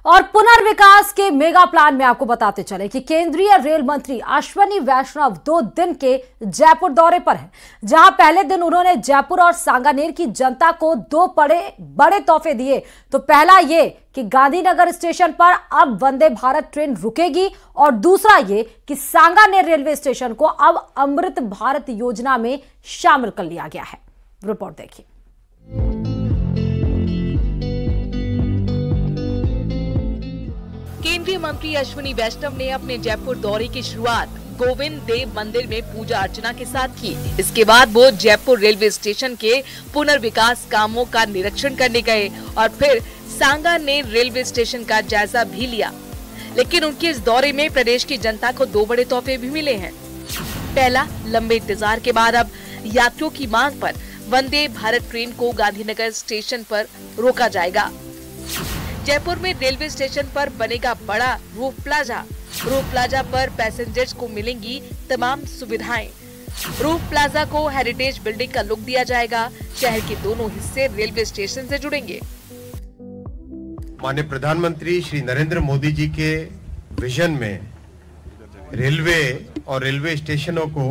और पुनर्विकास के मेगा प्लान में आपको बताते चले कि केंद्रीय रेल मंत्री अश्विनी वैष्णव 2 दिन के जयपुर दौरे पर हैं, जहां पहले दिन उन्होंने जयपुर और सांगानेर की जनता को 2 बड़े तोहफे दिए। तो पहला ये कि गांधीनगर स्टेशन पर अब वंदे भारत ट्रेन रुकेगी और दूसरा ये कि सांगानेर रेलवे स्टेशन को अब अमृत भारत योजना में शामिल कर लिया गया है। रिपोर्ट देखिए। केंद्रीय मंत्री अश्विनी वैष्णव ने अपने जयपुर दौरे की शुरुआत गोविंद देव मंदिर में पूजा अर्चना के साथ की। इसके बाद वो जयपुर रेलवे स्टेशन के पुनर्विकास कामों का निरीक्षण करने गए और फिर सांगानेर रेलवे स्टेशन का जायजा भी लिया। लेकिन उनके इस दौरे में प्रदेश की जनता को 2 बड़े तोहफे भी मिले हैं। पहला, लंबे इंतजार के बाद अब यात्रियों की मांग पर वंदे भारत ट्रेन को गांधीनगर स्टेशन पर रोका जाएगा। जयपुर में रेलवे स्टेशन पर बनेगा बड़ा रूफ प्लाजा पर पैसेंजर्स को मिलेंगी तमाम सुविधाएं। रूफ प्लाजा को हेरिटेज बिल्डिंग का लुक दिया जाएगा। शहर के दोनों हिस्से रेलवे स्टेशन से जुड़ेंगे। माननीय प्रधानमंत्री श्री नरेंद्र मोदी जी के विजन में रेलवे और रेलवे स्टेशनों को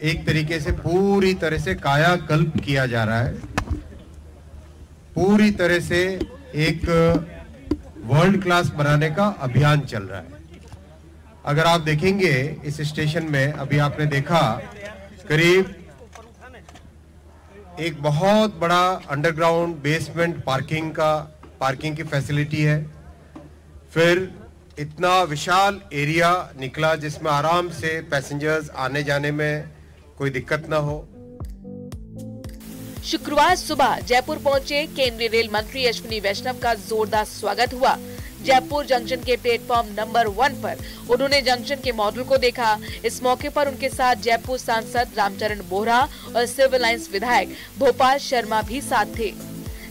एक तरीके से पूरी तरह से कायाकल्प किया जा रहा है। पूरी तरह से एक वर्ल्ड क्लास बनाने का अभियान चल रहा है। अगर आप देखेंगे इस स्टेशन में, अभी आपने देखा करीब एक बहुत बड़ा अंडरग्राउंड बेसमेंट पार्किंग की फैसिलिटी है। फिर इतना विशाल एरिया निकला जिसमें आराम से पैसेंजर्स आने जाने में कोई दिक्कत ना हो। शुक्रवार सुबह जयपुर पहुंचे केंद्रीय रेल मंत्री अश्विनी वैष्णव का जोरदार स्वागत हुआ। जयपुर जंक्शन के प्लेटफॉर्म नंबर 1 पर उन्होंने जंक्शन के मॉडल को देखा। इस मौके पर उनके साथ जयपुर सांसद रामचरण बोहरा और सिविल लाइंस विधायक भोपाल शर्मा भी साथ थे।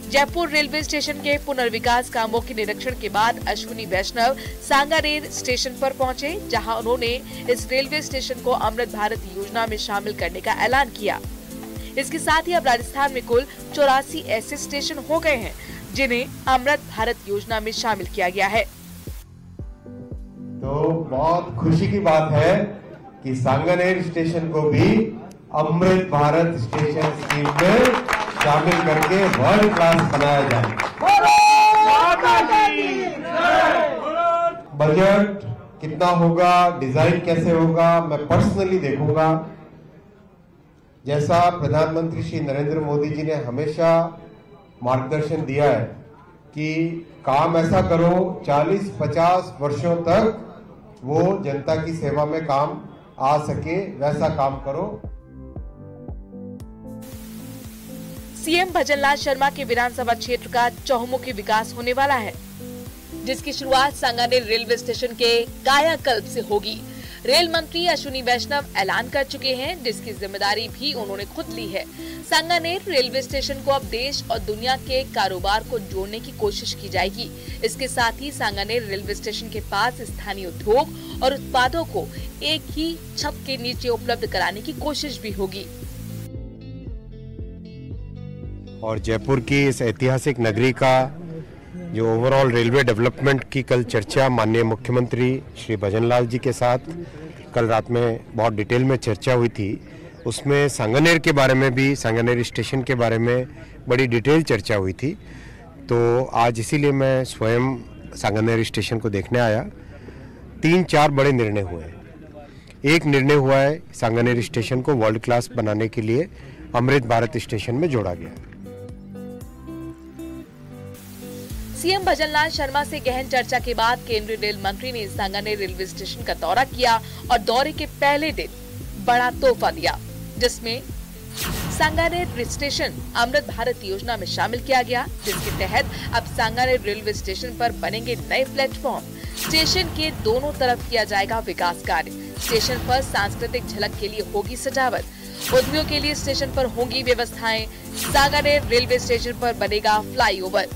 जयपुर रेलवे स्टेशन के पुनर्विकास कामों के निरीक्षण के बाद अश्विनी वैष्णव सांगानेर स्टेशन पर पहुंचे, जहां उन्होंने इस रेलवे स्टेशन को अमृत भारत योजना में शामिल करने का ऐलान किया। इसके साथ ही अब राजस्थान में कुल 84 ऐसे स्टेशन हो गए हैं जिन्हें अमृत भारत योजना में शामिल किया गया है। तो बहुत खुशी की बात है कि सांगानेर स्टेशन को भी अमृत भारत स्टेशन स्कीम में शामिल करके वर्ल्ड क्लास बनाया जाए। बजट कितना होगा, डिजाइन कैसे होगा, मैं पर्सनली देखूंगा। जैसा प्रधानमंत्री श्री नरेंद्र मोदी जी ने हमेशा मार्गदर्शन दिया है कि काम ऐसा करो 40-50 वर्षों तक वो जनता की सेवा में काम आ सके, वैसा काम करो। सीएम भजनलाल शर्मा के विधानसभा क्षेत्र का चहुमुखी विकास होने वाला है, जिसकी शुरुआत सांगानेर रेलवे स्टेशन के कायाकल्प से होगी। रेल मंत्री अश्विनी वैष्णव ऐलान कर चुके हैं, जिसकी जिम्मेदारी भी उन्होंने खुद ली है। सांगानेर रेलवे स्टेशन को अब देश और दुनिया के कारोबार को जोड़ने की कोशिश की जाएगी। इसके साथ ही सांगानेर रेलवे स्टेशन के पास स्थानीय उद्योग और उत्पादों को एक ही छत के नीचे उपलब्ध कराने की कोशिश भी होगी। और जयपुर की इस ऐतिहासिक नगरी का जो ओवरऑल रेलवे डेवलपमेंट की कल चर्चा माननीय मुख्यमंत्री श्री भजनलाल जी के साथ कल रात में बहुत डिटेल में चर्चा हुई थी। उसमें सांगानेर के बारे में भी, सांगानेर स्टेशन के बारे में बड़ी डिटेल चर्चा हुई थी। तो आज इसीलिए मैं स्वयं सांगानेर स्टेशन को देखने आया। 3-4 बड़े निर्णय हुए हैं। एक निर्णय हुआ है सांगानेर स्टेशन को वर्ल्ड क्लास बनाने के लिए अमृत भारत स्टेशन में जोड़ा गया। सीएम भजनलाल शर्मा से गहन चर्चा के बाद केंद्रीय रेल मंत्री ने सांगानेर रेलवे स्टेशन का दौरा किया और दौरे के पहले दिन बड़ा तोहफा दिया, जिसमें सांगानेर स्टेशन अमृत भारत योजना में शामिल किया गया, जिसके तहत अब सांगानेर रेलवे स्टेशन पर बनेंगे नए प्लेटफॉर्म। स्टेशन के दोनों तरफ किया जाएगा विकास कार्य। स्टेशन पर सांस्कृतिक झलक के लिए होगी सजावट। उद्योगों के लिए स्टेशन पर होंगी व्यवस्थाएं। सांगानेर रेलवे स्टेशन पर बनेगा फ्लाईओवर।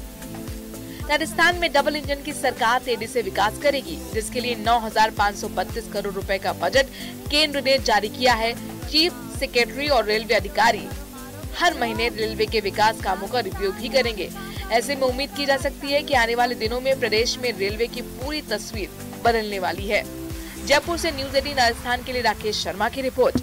राजस्थान में डबल इंजन की सरकार तेजी से विकास करेगी, जिसके लिए 9,532 करोड़ रुपए का बजट केंद्र ने जारी किया है। चीफ सेक्रेटरी और रेलवे अधिकारी हर महीने रेलवे के विकास कामों का रिव्यू भी करेंगे। ऐसे में उम्मीद की जा सकती है कि आने वाले दिनों में प्रदेश में रेलवे की पूरी तस्वीर बदलने वाली है। जयपुर से न्यूज़ 18 राजस्थान के लिए राकेश शर्मा की रिपोर्ट।